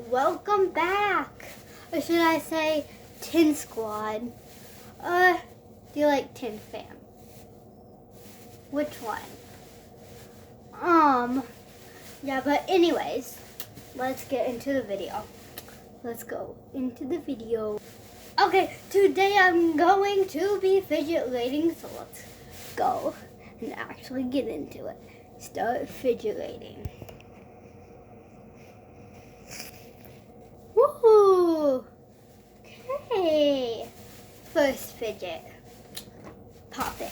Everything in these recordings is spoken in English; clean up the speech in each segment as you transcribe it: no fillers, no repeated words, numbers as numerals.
welcome back. Or should I say Tin Squad? Do you like Tin Fam? Which one? Yeah, but anyways, let's get into the video. Let's go into the video. Okay, today I'm going to be fidgeting, so let's go and actually get into it. Start fidgeting. Woohoo! Okay. First fidget. Pop it.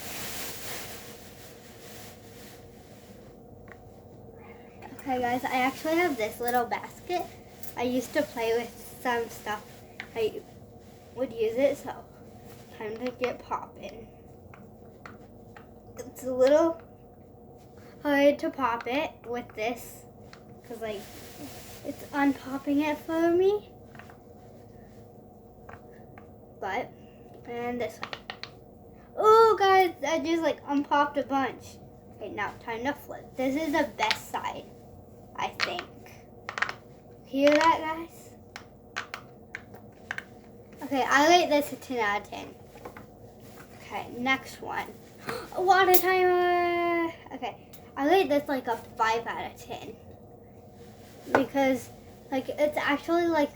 Okay guys, I actually have this little basket. I used to play with some stuff. I would use it, so time to get popping. It's a little hard to pop it with this, because like it's unpopping it for me. But, and this one. Oh guys, I just like unpopped a bunch. Okay, now time to flip. This is the best side, I think. Hear that, guys? Okay, I rate this a 10 out of 10. Okay, next one. A water timer. Okay, I rate this like a 5 out of 10. Because like it's actually like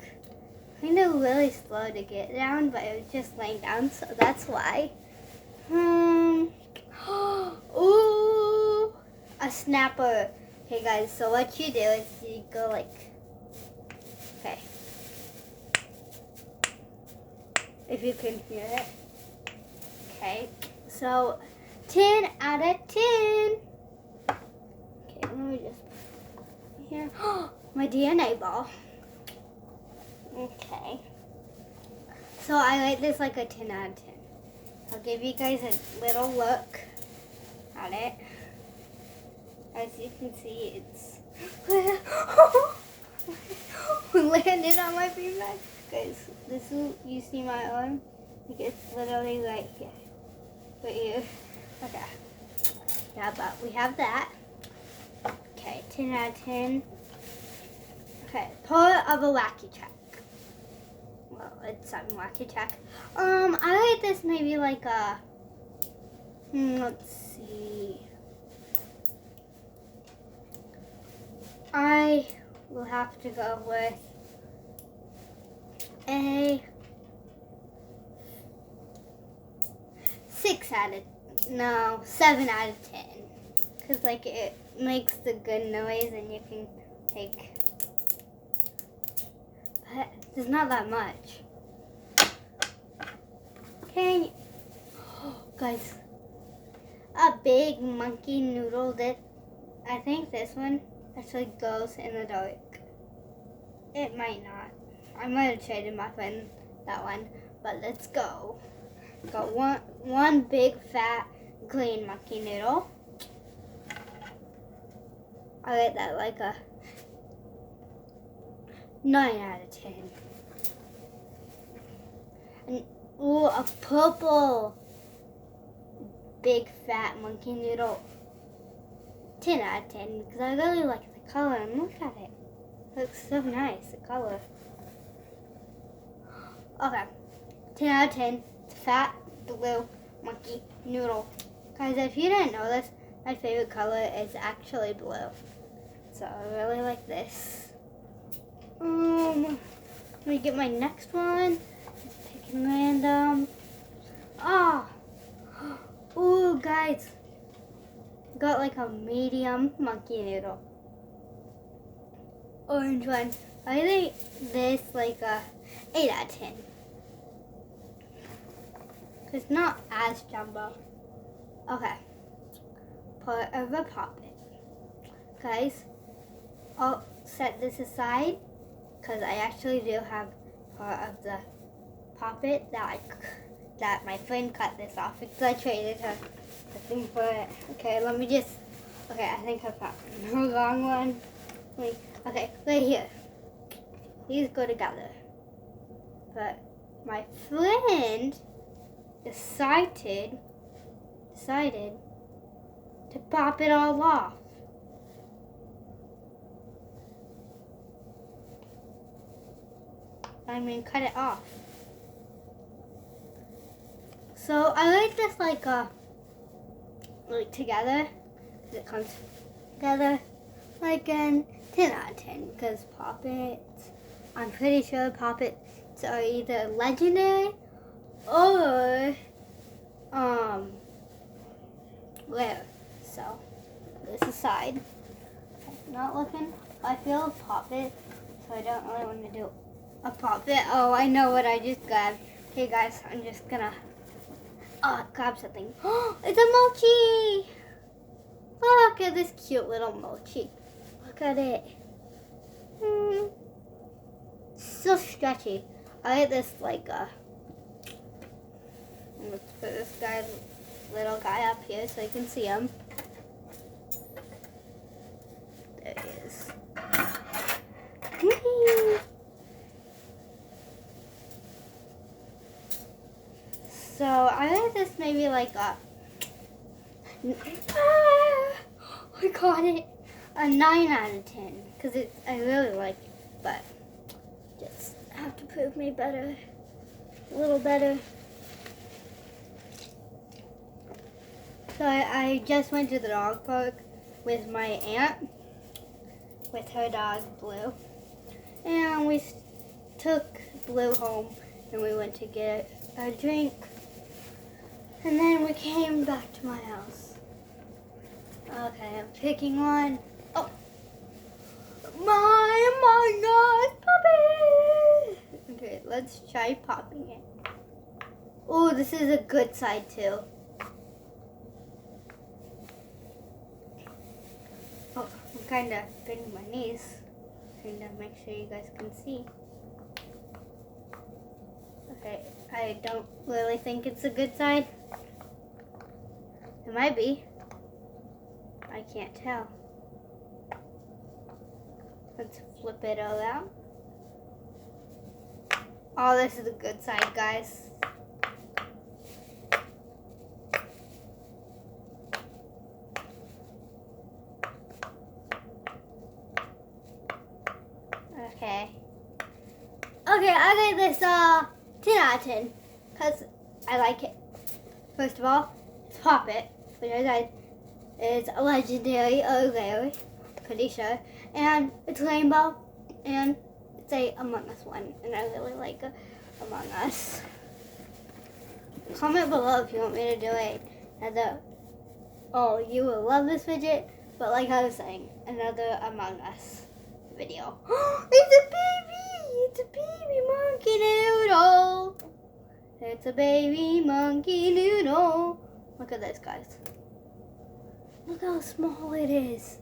kind of really slow to get down, but it was just laying down, so that's why. Ooh, a snapper. Okay guys, so what you do is you go like, okay, if you can hear it. Okay, so 10 out of 10. Okay, let me just put here. My DNA ball. Okay. So I rate this like a 10 out of 10. I'll give you guys a little look at it. As you can see, it's landed on my beanbag. Guys, this is, you see my arm? Like it's literally right here. Right here. Okay. Yeah, but we have that. Okay, 10 out of 10. Okay, part of a wacky check. Well, it's some wacky check. I rate this maybe like a, let's see. I will have to go with a 7 out of 10. Cause like it makes the good noise and you can like, but there's not that much. Okay, guys, a big monkey noodle dip. I think this one actually goes in the dark. It might not. I might have traded my friend that one, but let's go. Got one big fat green monkey noodle. I rate that like a 9 out of 10. And ooh, a purple big fat monkey noodle. 10 out of 10 because I really like the color and look at it. It looks so nice, the color. Okay, 10 out of 10. Fat blue monkey noodle. Guys, if you didn't know this, my favorite color is actually blue. So I really like this. Let me get my next one. Just picking random. Ooh, guys. Got like a medium monkey noodle. Orange one. I rate this like a 8 out of 10. It's not as jumbo. Okay. Part of a poppet. Guys, I'll set this aside because I actually do have part of the poppet that my friend cut this off because I traded her the thing for it. Okay, let me just, okay, I think I found the wrong one. Okay, right here. These go together. But my friend decided to pop it all off. cut it off. So I like this like together. It comes together like an 10 out of 10 because Poppets, I'm pretty sure Poppets are either legendary or rare. So this aside, not looking. I feel a Poppet, so I don't really want to do a Poppet. Oh, I know what I just grabbed. Hey guys, I'm just gonna grab something. Oh, it's a mochi! Look at this cute little mochi. Look at it. So stretchy. I like this like let's put this little guy up here so you can see him. There he is. So I like this maybe like I got it. A 9 out of 10 because I really like it, but just have to prove me better, a little better. So I just went to the dog park with my aunt, with her dog Blue, and we took Blue home and we went to get a drink, and then we came back to my house. Okay, I'm picking one. Oh, my God, puppy! Okay, let's try popping it. Oh, this is a good side too. Oh, I'm kind of bending my knees, trying to make sure you guys can see. Okay, I don't really think it's a good side. It might be. I can't tell. Let's flip it around. Oh, this is a good side, guys. Okay. Okay, I rate this 10 out of 10 because I like it. First of all, it's Poppet, which I said is a legendary or rare, pretty sure, and it's rainbow, and it's a Among Us one, and I really like Among Us. Comment below if you want me to do another. Oh, you will love this fidget, but like I was saying, another Among Us video. It's a baby! It's a baby monkey noodle! It's a baby monkey noodle. Look at this, guys. Look how small it is.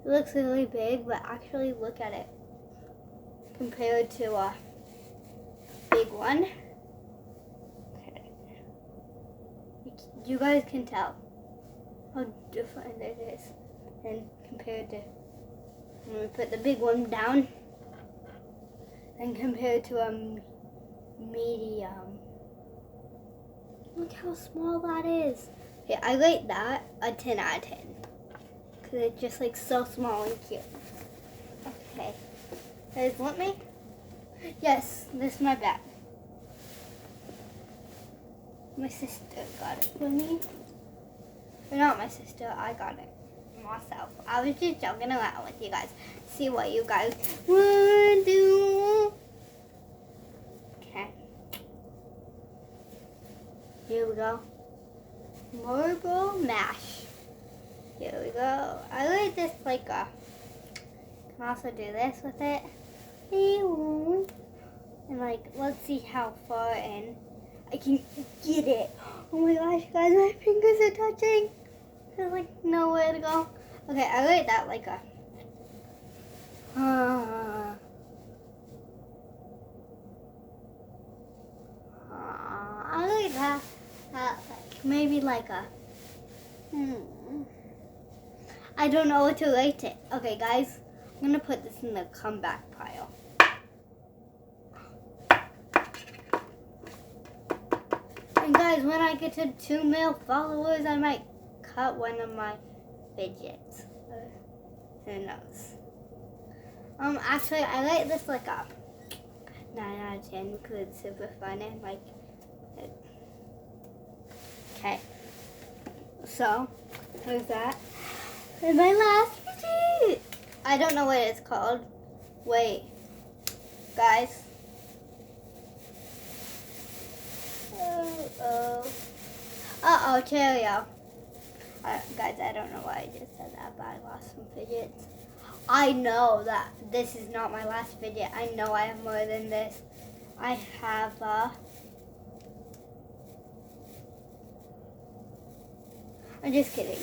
It looks really big, but actually look at it. Compared to a big one. Okay. You guys can tell how different it is. And compared to, when we put the big one down, and compared to a medium. Look how small that is. Okay, I rate that a 10 out of 10. Because it's just like so small and cute. Okay. Guys, want me? Yes, this is my bag. My sister got it for me. Or not my sister, I got it myself. I was just joking around with you guys. See what you guys want to do. Okay. Here we go. Marble mash. Here we go. I like this like a. Can also do this with it. And like, let's see how far in I can get it. Oh my gosh, guys, my fingers are touching. There's like nowhere to go. Okay, I like that like a. I like that like, maybe like a. I don't know what to rate it. Okay, guys, I'm gonna put this in the comeback pile. And guys, when I get to 2 million followers, I might cut one of my fidgets. Who knows? Actually, I like this like a 9 out of 10 because it's super fun and like it. Okay. So, here's that. And my last fidget! I don't know what it's called. Wait. Guys. Uh-oh, Cheerio. Guys, I don't know why I just said that, but I lost some fidgets. I know that this is not my last fidget. I know I have more than this. I have, I'm just kidding.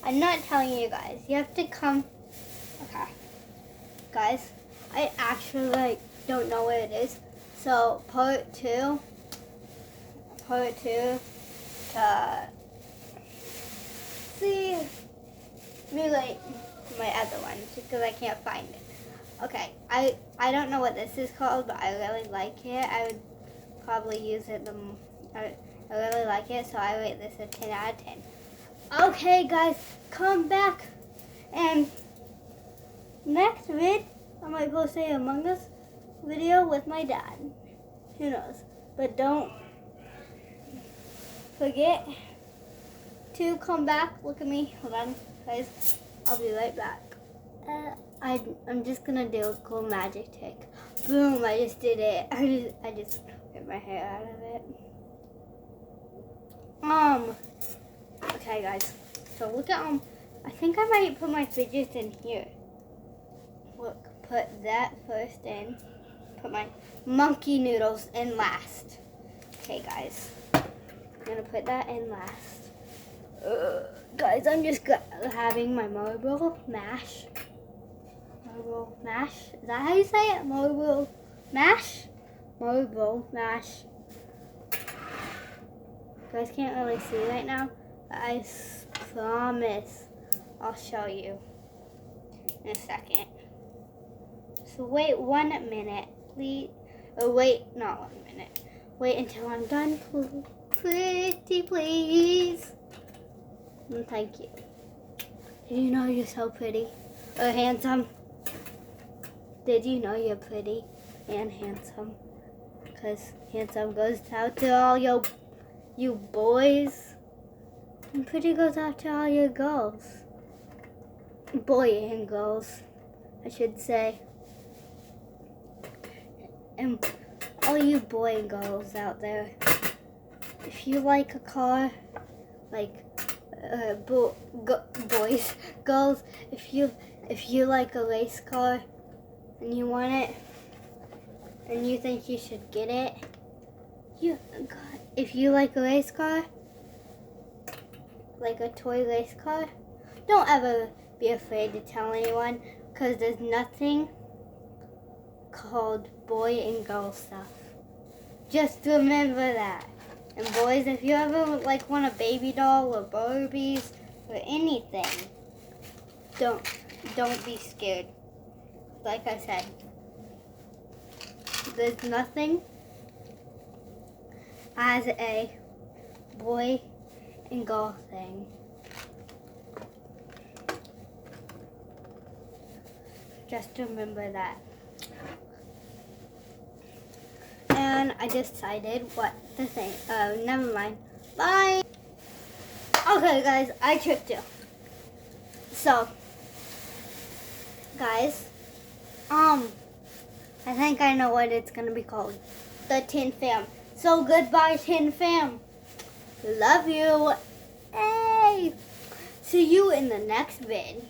I'm not telling you guys. You have to come. Okay. Guys, I actually, like, don't know what it is. So, part two to see relate my other one because I can't find it. Okay, I don't know what this is called, but I really like it. I would probably use it I really like it, so I rate this a 10 out of 10. Okay, guys, come back and next vid I might go say Among Us video with my dad. Who knows? But don't forget to come back. Look at me. Hold on, guys. I'll be right back. I'm just gonna do a cool magic trick. Boom! I just did it. I just ripped my hair out of it. Okay, guys. So look at I think I might put my fidgets in here. Look, put that first in. Put my monkey noodles in last. Okay, guys. I'm gonna put that in last. Guys, I'm just having my marble mash. Marble mash? Is that how you say it? Marble mash? Marble mash. You guys can't really see right now, but I promise I'll show you in a second. So wait 1 minute, please. Or wait, not 1 minute. Wait until I'm done, pretty please. And thank you. Did you know you're so pretty or handsome? Did you know you're pretty and handsome? Because handsome goes out to all you boys. And pretty goes out to all your girls. Boy and girls, I should say. And all you boy and girls out there, if you like a car, like boys, girls, if you like a race car and you want it and you think you should get it, if you like a race car, like a toy race car, don't ever be afraid to tell anyone, because there's nothing called boy and girl stuff. Just remember that. And boys, if you ever like want a baby doll or Barbies or anything, don't be scared. Like I said, there's nothing as a boy and girl thing. Just remember that. And I decided what to say. Never mind. Bye. Okay, guys, I tricked you. So, guys, I think I know what it's gonna be called. The Tin Fam. So goodbye, Tin Fam. Love you. Hey. See you in the next vid.